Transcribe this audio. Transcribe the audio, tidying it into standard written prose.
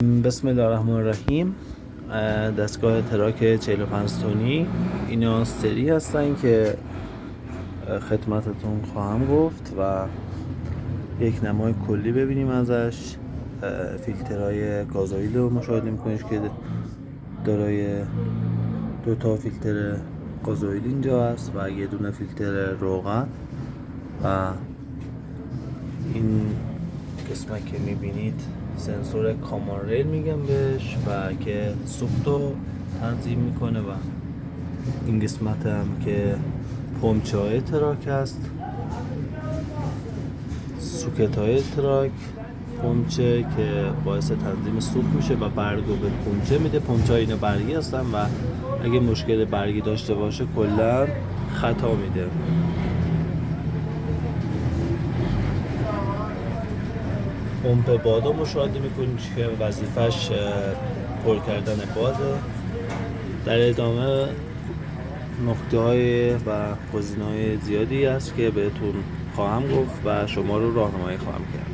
بسم الله الرحمن الرحیم. دستگاه تراک 45 تونی اینا سری هستن که خدمتتون خواهم گفت و یک نمای کلی ببینیم ازش. فیلترهای گازوئیل رو مشاهده میکنید که دارای 2 فیلتر گازوئیل اینجا هست و یه دونه فیلتر روغن و این قسمت که میبینید سنسور کامان ریل میگم بهش و که سوخت رو تنظیم میکنه و این قسمت هم که پمچه های تراک هست، سوکت های تراک پمچه که باعث تنظیم سوخت میشه و برگو به پمچه میده. پمچه های اینا برگی هستن و اگه مشکل برگی داشته باشه کلا خطا میده. پمپ بادا مشاهده میکنید که وظیفش پر کردن باده. در ادامه نکته‌های و گزینه‌های زیادی هست که بهتون خواهم گفت و شما رو راهنمایی خواهم کرد.